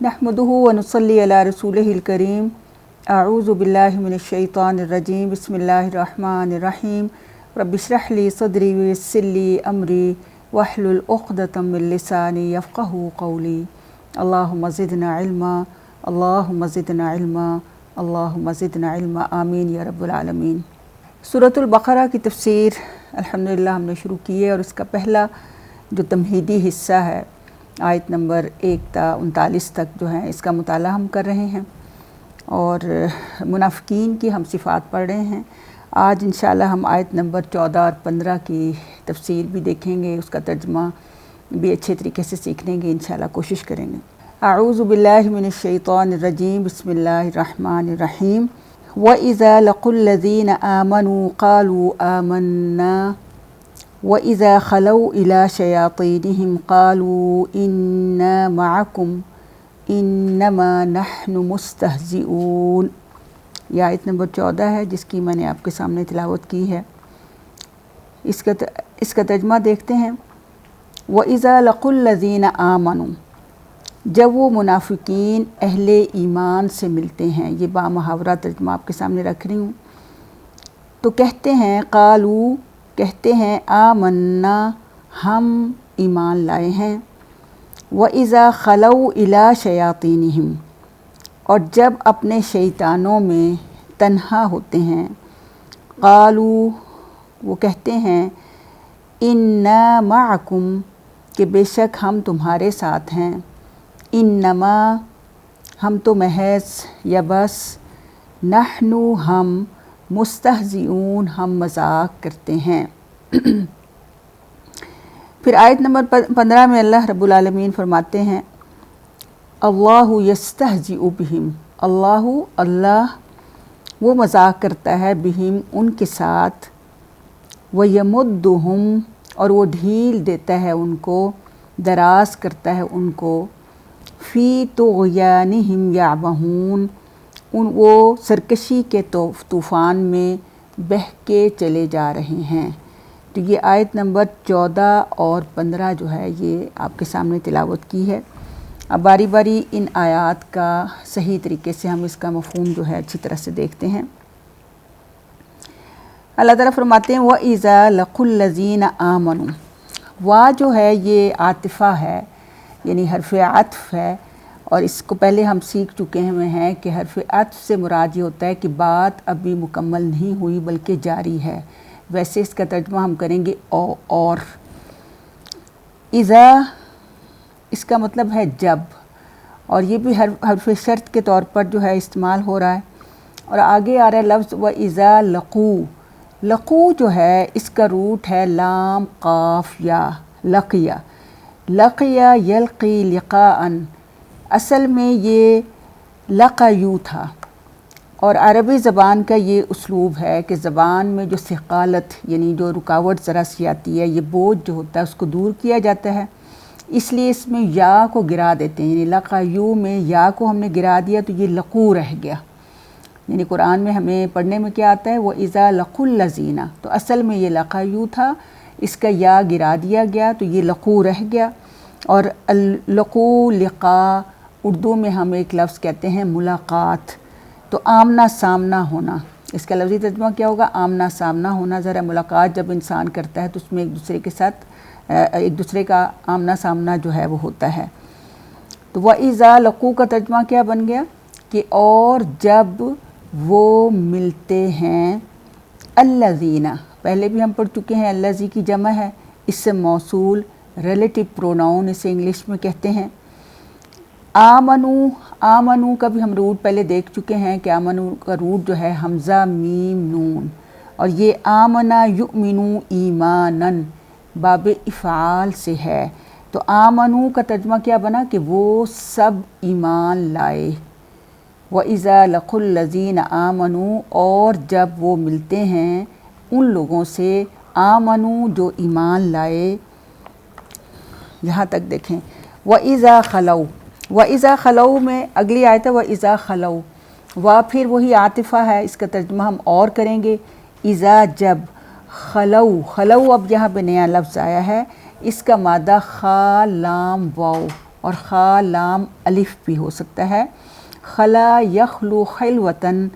नहमदुहु व नुसल्ली अला रसूलिहिल करीम। अऊज़ु बिल्लाहि मिनश शैतानिर रजीम। बिस्मिल्लाहिर रहमानिर रहीम। रब्बि इश्रह ली सदरी व यस्सिर ली अमरी वहलुल उक़दतम मिन लिसानी यफ़क़हू क़ौली। अल्लाहुम्मा ज़िदना इल्मा, अल्लाहुम्मा ज़िदना इल्मा, अल्लाहुम्मा ज़िदना इल्मा, आमीन या रब्बल आलमीन। सूरतुल बक़रा की तफ़सीर अल्हम्दुलिल्लाह हमने शुरू की है और इसका पहला जो तमहीदी हिस्सा है आयत नंबर 1 ता 39 तक जो है इसका मुताला हम कर रहे हैं और मुनाफिकीन की हम सिफ़ात पढ़ रहे हैं। आज इंशाअल्लाह हम आयत नंबर 14 और 15 की तफसीर भी देखेंगे, उसका तर्जुमा भी अच्छे तरीके से सीखने की इंशाअल्लाह कोशिश करेंगे। अऊज़ु बिल्लाहि मिनश शैतानिर रजीम। बिस्मिल्लाहिर रहमानिर रहीम। व इज़ा लक़ुल लज़ीना आमनू क़ालू आमन्ना व इज़ा ख़लौ इला शयातीनिहिम क़ालू इन्ना मअकुम इन्नमा नहनु मुस्तहज़िऊन। यह आयत नंबर 14 है जिसकी मैंने आपके सामने तिलावत की है। इसका तर्जुमा देखते हैं। व इज़ा लक़ुल लज़ीना आमनू, जब वो मुनाफिकीन अहले ईमान से मिलते हैं, ये बामुहावरा तर्जुमा आपके सामने रख रही हूँ, तो कहते हैं क़ालू, कहते हैं आमन्ना, हम ईमान लाए हैं। व इज़ा ख़लौ इला शयातीनिहिम, और जब अपने शैतानों में तन्हा होते हैं, क़ालू, वो कहते हैं इन्ना मअकुम, कि बेशक हम तुम्हारे साथ हैं, इन्नमा, हम तो महज या बस, नहनु, हम, मुस्तहज़िऊन, हम मजाक करते हैं। फिर आयत नंबर 15 में अल्लाह रब्बुल आलमीन फरमाते हैं अल्लाहु यस्तहज़िउ बिहिम, अल्लाहु, अल्लाह वो मजाक करता है, बिहिम, उनके साथ, व यमुद्दुहुम, और वो ढील देता है उनको, दराज करता है उनको, फ़ी तुग़यानिहिम यामहून, वो सरकशी के तूफ़ान में बह के चले जा रहे हैं। तो ये आयत नंबर 14 और 15 जो है ये आपके सामने तिलावत की है। अब बारी बारी इन आयात का सही तरीके से हम इसका मफ़हूम जो है अच्छी तरह से देखते हैं। अल्लाह ताला फरमाते हैं व इज़ा लक़ुल लज़ीना आमनू, वा जो है ये आतिफ़ा है, यानी हर्फ़ अत्फ़ है, और इसको पहले हम सीख चुके हैं कि हर्फ़ अत्फ़ से मुराद ये होता है कि बात अभी मुकम्मल नहीं हुई बल्कि जारी है। वैसे इसका तर्जुमा हम करेंगे और। इज़ा, इसका मतलब है जब, और ये भी हर्फ़ शर्त के तौर पर जो है इस्तेमाल हो रहा है। और आगे आ रहा है लफ्ज़ व इज़ा लक़ू, लक़ू जो है इसका रूट है लाम क़ाफ़ या, लक़िया, लक़िया यल्क़ी लिक़ाअन, असल में ये लक़यू था। और अरबी ज़बान का ये उसलूब है कि ज़बान में जो सिक़ालत, यानी जो रुकावट ज़रा सी आती है, ये बोझ जो होता है उसको दूर किया जाता है, इसलिए इसमें या को गिरा देते हैं। यानी लक़यू में या को हमने गिरा दिया तो ये लक़ू रह गया। यानी कुरान में हमें पढ़ने में क्या आता है वो इज़ा लक़ुल लज़ीना, तो असल में ये लक़यू था, इसका या गिरा दिया गया तो ये लक़ू रह गया। और लक़ू लिक़ा, उर्दू में हम एक लफ्ज़ कहते हैं मुलाक़ात, तो आमना सामना होना, इसका लफ्ज़ी तर्जुमा क्या होगा, आमना सामना होना। ज़रा मुलाकात जब इंसान करता है तो उसमें एक दूसरे के साथ एक दूसरे का आमना सामना जो है वो होता है। तो व इज़ा लक़ू का तर्जुमा क्या बन गया कि और जब वो मिलते हैं, अल्लज़ीना, पहले भी हम पढ़ चुके हैं, अल्लज़ी की जमा है, इससे मौसूल रिलेटिव प्रोनाउन इसे इंग्लिश में कहते हैं। आमनू, आमनू का भी हम रूट पहले देख चुके हैं कि आमनू का रूट जो है हमज़ा मीम नून, और ये आमना युमिनू ईमानन बाब इफ़ाल से है। तो आमनू का तर्जुमा क्या बना कि वो सब ईमान लाए। व इज़ा लक़ुल लज़ीना आमनू, और जब वो मिलते हैं उन लोगों से, आमनू जो ईमान लाए। यहाँ तक देखें व इज़ा ख़लौ, व इज़ा ख़लौ में अगली आयत है व इज़ा ख़लौ, व फिर वही आतिफ़ा है, इसका तर्जुमा हम और करेंगे इज़ा जब, खलऊ अब यहाँ पे नया लफ्ज़ आया है, इसका मादा खा लाम वाव اور خا لام الف بھی ہو سکتا ہے۔ خلا یخلو خلوتن،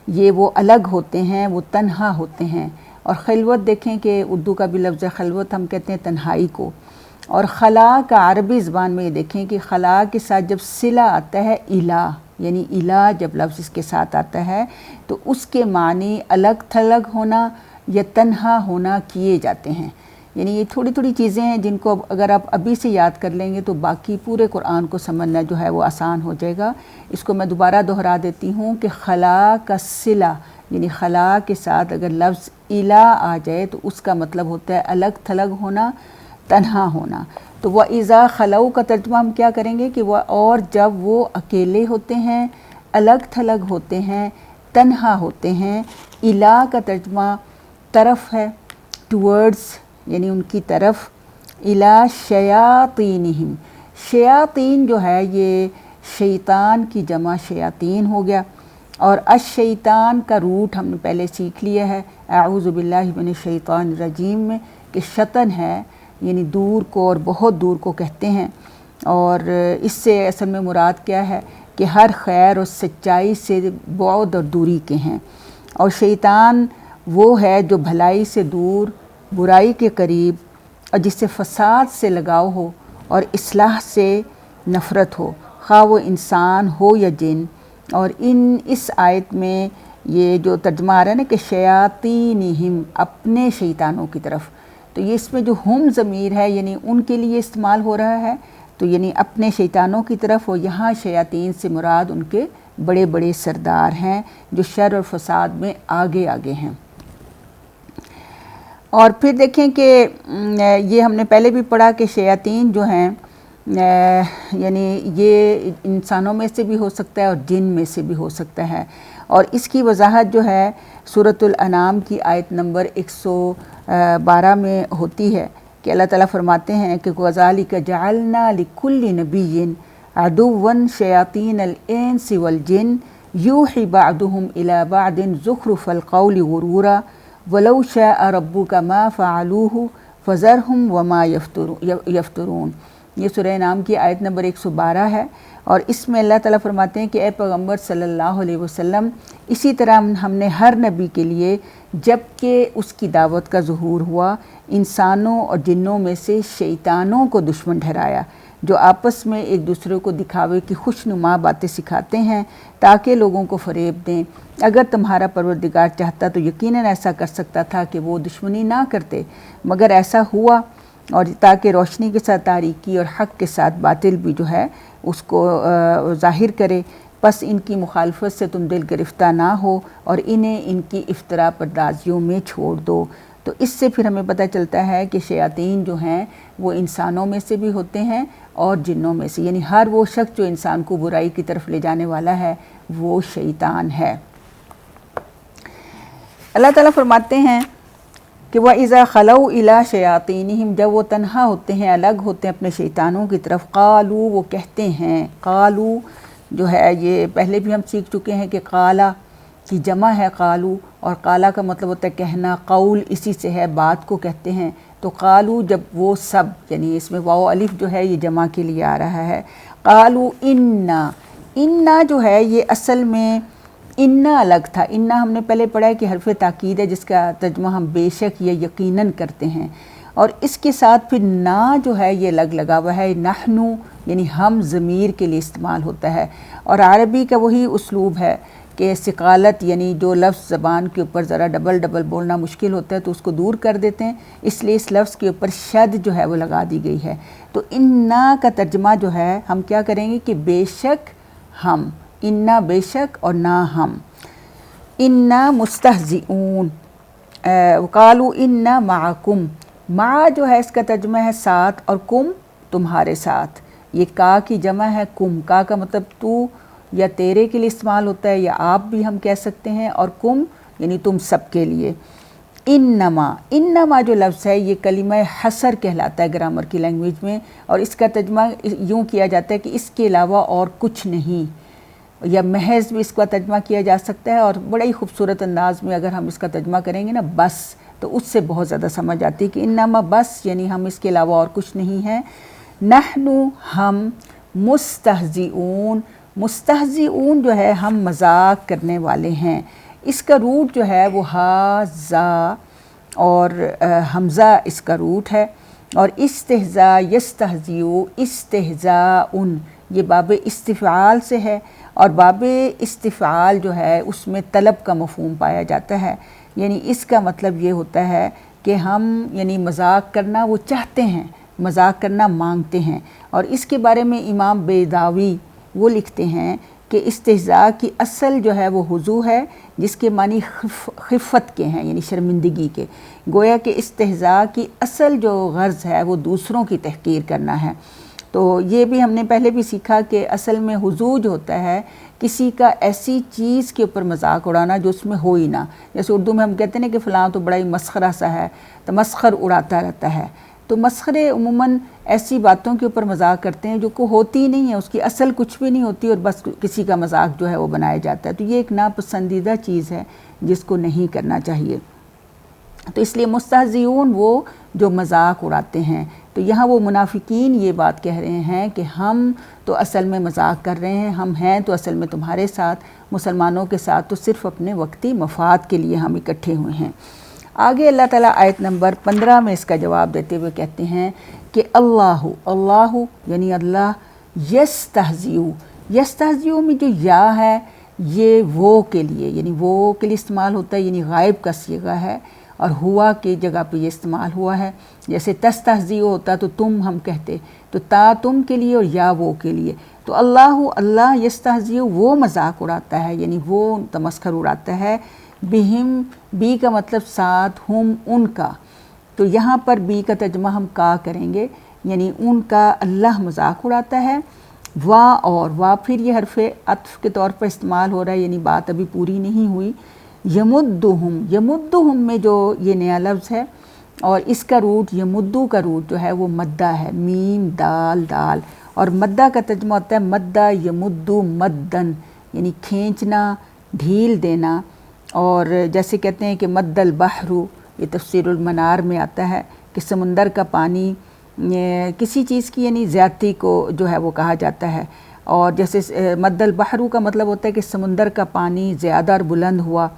یہ وہ الگ ہوتے ہیں، وہ تنہا ہوتے ہیں۔ اور خلوت دیکھیں کہ اردو کا بھی لفظ ہے خلوت، ہم کہتے ہیں تنہائی کو۔ اور خلا کا عربی زبان میں یہ دیکھیں کہ خلا کے ساتھ جب صلہ آتا ہے الہ، یعنی الہ جب لفظ اس کے ساتھ آتا ہے تو اس کے معنی الگ تھلگ ہونا یا تنہا ہونا کیے جاتے ہیں۔ یعنی یہ تھوڑی تھوڑی چیزیں ہیں جن کو اگر آپ ابھی سے یاد کر لیں گے تو باقی پورے قرآن کو سمجھنا جو ہے وہ آسان ہو جائے گا۔ اس کو میں دوبارہ دہرا دیتی ہوں کہ خلا کا صلہ، یعنی خلا کے ساتھ اگر لفظ الہ آ جائے تو اس کا مطلب ہوتا ہے الگ تھلگ ہونا، تنہا ہونا۔ تو وَإِذَا خَلَوْا کا ترجمہ ہم کیا کریں گے کہ وہ اور جب وہ اکیلے ہوتے ہیں، الگ تھلگ ہوتے ہیں، تنہا ہوتے ہیں۔ الہ کا ترجمہ طرف ہے، ٹورڈز، یعنی ان کی طرف۔ الہ شیاطینہم، شیاطین جو ہے یہ شیطان کی جمع شیاطین ہو گیا، اور الشیطان کا روٹ ہم نے پہلے سیکھ لیا ہے اعوذ باللہ من الشیطان الرجیم میں کہ شطن ہے، یعنی دور کو اور بہت دور کو کہتے ہیں۔ اور اس سے اصل میں مراد کیا ہے کہ ہر خیر اور سچائی سے بعد اور دوری کے ہیں۔ اور شیطان وہ ہے جو بھلائی سے دور، برائی کے قریب، اور جس سے فساد سے لگاؤ ہو اور اصلاح سے نفرت ہو، خواہ وہ انسان ہو یا جن۔ اور اس آیت میں یہ جو ترجمہ آ رہا ہے نا کہ شیاطینہم، اپنے شیطانوں کی طرف، تو یہ اس میں جو ہم ضمیر ہے یعنی ان کے لیے استعمال ہو رہا ہے، تو یعنی اپنے شیطانوں کی طرف، اور یہاں شیاطین سے مراد ان کے بڑے بڑے سردار ہیں جو شر اور فساد میں آگے آگے ہیں۔ اور پھر دیکھیں کہ یہ ہم نے پہلے بھی پڑھا کہ شیاطین جو ہیں یعنی یہ انسانوں میں سے بھی ہو سکتا ہے اور جن میں سے بھی ہو سکتا ہے۔ اور اس کی وضاحت جو ہے سورۃ الانعام کی آیت نمبر 112 میں ہوتی ہے کہ اللہ تعالیٰ فرماتے ہیں کہ وَذَلِكَ جَعَلْنَا لِكُلِّ نَبِيٍّ عَدُوًّا شَيَاطِينَ الْإِنسِ وَالْجِنِّ يُوحِي بَعْضُهُمْ إِلَى بَعْضٍ زُخْرُفَ الْقَوْلِ غُرُورًا وَلَوْ شَاءَ رَبُّكَ مَا فَعَلُوهُ فَذَرْهُمْ وَمَا يَفْتُرُونَ۔ یہ سورہ انعام کی آیت نمبر 112 ہے، اور اس میں اللہ تعالیٰ فرماتے ہیں کہ اے پیغمبر صلی اللہ علیہ وسلم، اسی طرح ہم نے ہر نبی کے لیے جب کہ اس کی دعوت کا ظہور ہوا انسانوں اور جنوں میں سے شیطانوں کو دشمن ٹھہرایا، جو آپس میں ایک دوسرے کو دکھاوے کی خوشنما باتیں سکھاتے ہیں تاکہ لوگوں کو فریب دیں۔ اگر تمہارا پروردگار چاہتا تو یقیناً ایسا کر سکتا تھا کہ وہ دشمنی نہ کرتے، مگر ایسا ہوا، اور تاکہ روشنی کے ساتھ تاریکی اور حق کے ساتھ باطل بھی جو ہے اس کو ظاہر کرے۔ پس ان کی مخالفت سے تم دل گرفتہ نہ ہو اور انہیں ان کی افتراء پردازیوں میں چھوڑ دو۔ تو اس سے پھر ہمیں پتہ چلتا ہے کہ شیاطین جو ہیں وہ انسانوں میں سے بھی ہوتے ہیں اور جنوں میں سے، یعنی ہر وہ شخص جو انسان کو برائی کی طرف لے جانے والا ہے وہ شیطان ہے۔ اللہ تعالیٰ فرماتے ہیں کہ وَإِذَا خَلَوْا إِلَىٰ شَيَاطِينِهِمْ، جب وہ تنہا ہوتے ہیں، الگ ہوتے ہیں اپنے شیطانوں کی طرف، قالوا، وہ کہتے ہیں، قالوا جو ہے یہ پہلے بھی ہم سیکھ چکے ہیں کہ قالا کی جمع ہے قالو، اور قالا کا مطلب ہوتا ہے کہنا، قول اسی سے ہے، بات کو کہتے ہیں۔ تو قالو جب وہ سب، یعنی اس میں واو الف جو ہے یہ جمع کے لیے آ رہا ہے، قالو انا جو ہے یہ اصل میں انا الگ تھا۔ انا ہم نے پہلے پڑھا ہے کہ حرف تاکید ہے جس کا ترجمہ ہم بے شک یا یقیناً کرتے ہیں، اور اس کے ساتھ پھر نا جو ہے یہ الگ لگا ہوا ہے، نحنو یعنی ہم ضمیر کے لیے استعمال ہوتا ہے۔ اور عربی کا وہی اسلوب ہے کہ ثقالت یعنی جو لفظ زبان کے اوپر ذرا ڈبل بولنا مشکل ہوتا ہے تو اس کو دور کر دیتے ہیں، اس لیے اس لفظ کے اوپر شد جو ہے وہ لگا دی گئی ہے۔ تو انا کا ترجمہ جو ہے ہم کیا کریں گے کہ بے شک ہم، انا بے شک اور نہ ہم، انا مستہزئون، قالوا انا معکم، مع جو ہے اس کا ترجمہ ہے ساتھ، اور کم تمہارے ساتھ، یہ کا کی جمع ہے کم، کا مطلب تو یا تیرے کے لیے استعمال ہوتا ہے یا آپ بھی ہم کہہ سکتے ہیں، اور کم یعنی تم سب کے لیے۔ انما جو لفظ ہے یہ کلمہ حصر کہلاتا ہے گرامر کی لینگویج میں، اور اس کا ترجمہ یوں کیا جاتا ہے کہ اس کے علاوہ اور کچھ نہیں، یا محض بھی اس کا ترجمہ کیا جا سکتا ہے، اور بڑا ہی خوبصورت انداز میں اگر ہم اس کا ترجمہ کریں گے نا بس، تو اس سے بہت زیادہ سمجھ آتی ہے کہ انما بس یعنی ہم، اس کے علاوہ اور کچھ نہیں ہے۔ نحنو ہم، मुस्तहज़िऊन, मुस्तहज़िऊन जो है हम मजाक करने वाले हैं, इसका रूट जो है वो हाज़ा और हमज़ा इसका रूट है। और इस्तिहज़ा यस्तहज़िऊ इस्तिहज़ाउन, ये बाब इस्तिफ़ाल से है, और बाब इस्तिफ़ाल जो है उसमें तलब का मफ़हूम पाया जाता है। यानी इसका मतलब ये होता है कि हम यानी मजाक करना वो चाहते हैं, मजाक करना मांगते हैं। और इसके बारे में इमाम बेदावी वो लिखते हैं कि इस्तिहज़ा की असल जो है वो हुज़ू है, जिसके मानी खिफ़त के हैं, यानी शर्मिंदगी के। गोया कि इस्तिहज़ा की असल जो गर्ज़ है वो दूसरों की तहक़ीर करना है। तो ये भी हमने पहले भी सीखा कि असल में हुज़ू जो होता है किसी का ऐसी चीज़ के ऊपर मजाक उड़ाना जो उसमें हो ही ना। जैसे उर्दू में हम कहते हैं ना कि फ़लाँ तो बड़ा ही मस्खरा सा है, तो मस्खर उड़ाता रहता है। तो मस्खरे उमूमन ऐसी बातों के ऊपर मजाक करते हैं जो को होती नहीं है, उसकी असल कुछ भी नहीं होती, और बस किसी का मजाक जो है वो बनाया जाता है। तो ये एक नापसंदीदा चीज़ है जिसको नहीं करना चाहिए। तो इसलिए मुस्तहज़िऊन वो जो मजाक उड़ाते हैं। तो यहाँ वो मुनाफिकीन ये बात कह रहे हैं कि हम तो असल में मजाक कर रहे हैं, हम हैं तो असल में तुम्हारे साथ, मुसलमानों के साथ तो सिर्फ़ अपने वक्ती मफाद के लिए हम इकट्ठे हुए हैं। आगे अल्लाह ताला आयत नंबर 15 में इसका जवाब देते हुए कहते हैं कि अल्लाहु, अल्लाहु यानी अल्लाह, यस्तहज़िऊ, यस्तहज़िऊ में जो या है ये वो के लिए, यानी वो के लिए इस्तेमाल होता है, यानी गायब का सीगा है, और हुआ की जगह पे ये इस्तेमाल हुआ है। जैसे तस्तहज़िऊ होता तो तुम हम कहते, तो ता तुम के लिए और या वो के लिए। तो अल्लाहु, अल्लाह, यस्तहज़िऊ वो मजाक उड़ाता है, यानी वो तमस्खर उड़ाता है। बिहिम, बी का मतलब साथ, हुम उनका। तो यहाँ पर बी का तर्जुमा हम का करेंगे, यानी उनका अल्लाह मजाक उड़ाता है। वाह, और वाह फिर ये हरफ़े अत्फ़ के तौर पर इस्तेमाल हो रहा है, यानी बात अभी पूरी नहीं हुई। यमुद्दुहुम, यमुद्दुहुम में जो ये नया लफ्ज़ है, और इसका रूट यमुद्दु का रूट जो है वो मद्दा है, मीम दाल दाल। और मद्दा का तर्जुमा होता है मद्दा यमुद्दु मद्दन, यानी खींचना, ढील देना। और जैसे कहते हैं कि मद्दल बहरू, ये तफसीरुल मनार में आता है कि समुंदर का पानी किसी चीज़ की यानी ज़्यादती को जो है वो कहा जाता है। और जैसे मद्दल बहरू का मतलब होता है कि समुंदर का पानी ज़्यादा और बुलंद हुआ।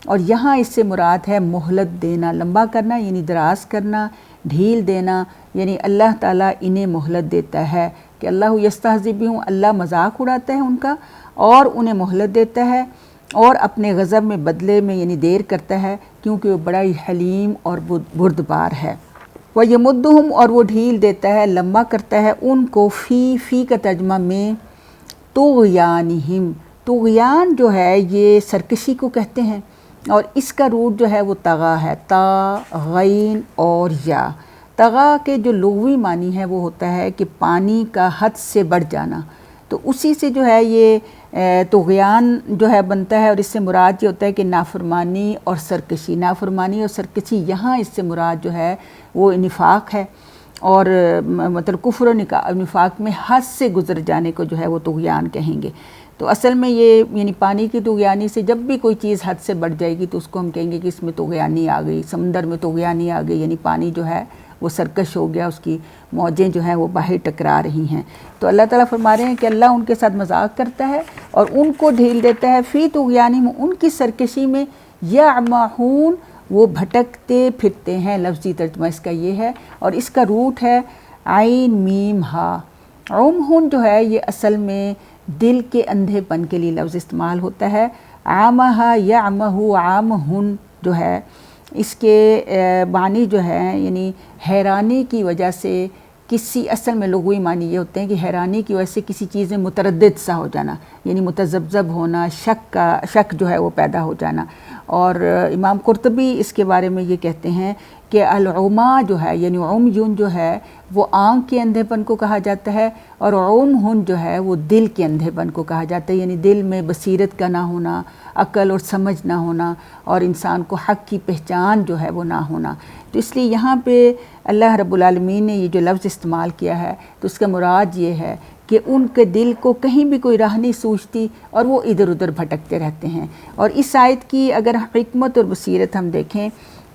और यहाँ इससे मुराद है मोहलत देना, लंबा करना यानी दराज करना, ढील देना, यानी अल्लाह ताला इन्हें मोहलत देता है कि अल्लाह यस्तहज़ी बिहुम, अल्लाह मजाक उड़ाता है उनका और उन्हें मोहलत देता है, और अपने गज़ब में बदले में यानी देर करता है, क्योंकि वो बड़ा ही हलीम और बुर्दबार है। वह यमुद्दुहुम, और वो ढील देता है, लंबा करता है उनको, फ़ी का तर्जुमा में तुग़यानिहिम, तुग़यान जो है ये सरकशी को कहते हैं, और इसका रूट जो है वो तगा है, ता गैन और या। तगा के जो लुग़वी मानी है वो होता है कि पानी का हद से बढ़ जाना, तो उसी से जो है ये तुग़यान जो है बनता है। और इससे मुराद ये होता है कि नाफरमानी और सरकशी, नाफरमानी और सरकशी यहाँ इससे मुराद जो है वो निफाक है, और मतलब कुफ्र और निफाक में हद से गुज़र जाने को जो है वो तुग़यान कहेंगे। तो असल में ये यानी पानी की तुग़यानी से जब भी कोई चीज़ हद से बढ़ जाएगी तो उसको हम कहेंगे कि इसमें तुग़यानी आ गई, समंदर में तुग़यानी आ गई, यानी पानी जो है वो सरकश हो गया, उसकी मौजें जो हैं वो बाहर टकरा रही हैं। तो अल्लाह ताला फरमा रहे हैं कि अल्लाह उनके साथ मजाक करता है और उनको ढील देता है, फ़ी तुग़यानी में, उनकी सरकशी में, यअमहून वो भटकते फिरते हैं। लफ्ज़ी तर्जुमा इसका ये है, और इसका रूट है आइन मीम हा। उमहुन जो है ये असल में दिल के अंधेपन के लिए लफ्ज़ इस्तेमाल होता है। आमहा यअमहु, आमहुन जो है इसके मानी जो है यानी हैरानी की वजह से, किसी असल में लुग़वी मानी ये होते हैं कि हैरानी की वजह से किसी चीज़ में मुतरद्दिद सा हो जाना, यानी मुतज़ब्ज़ब होना, शक जो है वो पैदा हो जाना। और इमाम कुर्तबी इसके बारे में ये कहते हैं कि अल-उमा जो है यानी उमयुन जो है वो आँख के अंधेपन को कहा जाता है, और उमहुन जो है वो दिल के अंधेपन को कहा जाता है, यानी दिल में बसीरत का ना होना, अक्ल और समझ ना होना, और इंसान को हक़ की पहचान जो है वो ना होना। तो इसलिए यहाँ पे अल्लाह रब्बुल आलमीन ने ये जो लफ्ज़ इस्तेमाल किया है तो उसका मुराद ये है कि उनके दिल को कहीं भी कोई राह नहीं सूझती और वो इधर उधर भटकते रहते हैं। और इस आयत की अगर हिकमत और बसीरत हम देखें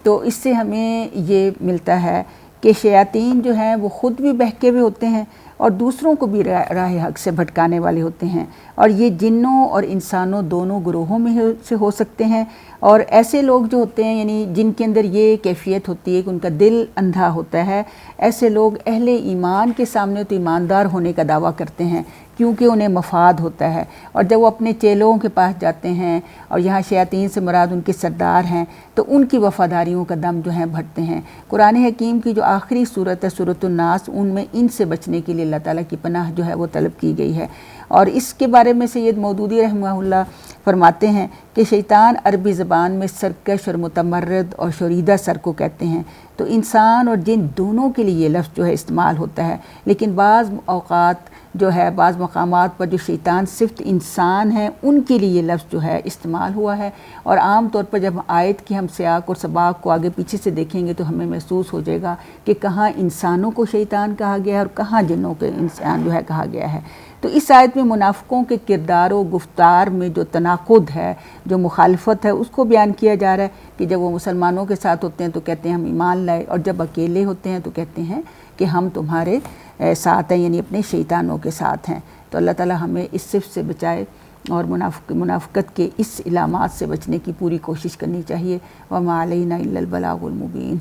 तो इससे हमें ये मिलता है कि शयातीन जो हैं वो ख़ुद भी बहके हुए होते हैं اور دوسروں کو بھی راہ حق سے بھٹکانے والے ہوتے ہیں، اور یہ جنوں اور انسانوں دونوں گروہوں میں سے ہو سکتے ہیں۔ اور ایسے لوگ جو ہوتے ہیں یعنی جن کے اندر یہ کیفیت ہوتی ہے کہ ان کا دل اندھا ہوتا ہے، ایسے لوگ اہل ایمان کے سامنے تو ایماندار ہونے کا دعویٰ کرتے ہیں کیونکہ انہیں مفاد ہوتا ہے، اور جب وہ اپنے چیلوں کے پاس جاتے ہیں اور یہاں شیاطین سے مراد ان کے سردار ہیں تو ان کی وفاداریوں کا دم جو ہے بھرتے ہیں۔ قرآن حکیم کی جو آخری صورت ہے سورۃ الناس، ان میں ان سے بچنے کے لیے اللہ تعالیٰ کی پناہ جو ہے وہ طلب کی گئی ہے۔ اور اس کے بارے میں سید مودودی رحمہ اللہ فرماتے ہیں کہ شیطان عربی زبان میں سرکش اور متمرد اور شریدہ سر کو کہتے ہیں، تو انسان اور جن دونوں کے لیے یہ لفظ جو ہے استعمال ہوتا ہے، لیکن بعض اوقات جو ہے بعض مقامات پر جو شیطان صرف انسان ہیں ان کے لیے یہ لفظ جو ہے استعمال ہوا ہے۔ اور عام طور پر جب آیت کی ہم سیاق اور سباق کو آگے پیچھے سے دیکھیں گے تو ہمیں محسوس ہو جائے گا کہ کہاں انسانوں کو شیطان کہا گیا ہے اور کہاں جنوں کے انسان جو ہے کہا گیا ہے۔ تو اس آیت میں منافقوں کے کردار و گفتار میں جو تناقض ہے، جو مخالفت ہے، اس کو بیان کیا جا رہا ہے کہ جب وہ مسلمانوں کے ساتھ ہوتے ہیں تو کہتے ہیں ہم ایمان لائے، اور جب اکیلے ہوتے ہیں تو کہتے ہیں کہ ہم تمہارے ساتھ ہیں، یعنی اپنے شیطانوں کے ساتھ ہیں۔ تو اللہ تعالی ہمیں اس صفت سے بچائے اور منافقت کے اس علامات سے بچنے کی پوری کوشش کرنی چاہیے۔ وما علینا الا البلاغ المبین۔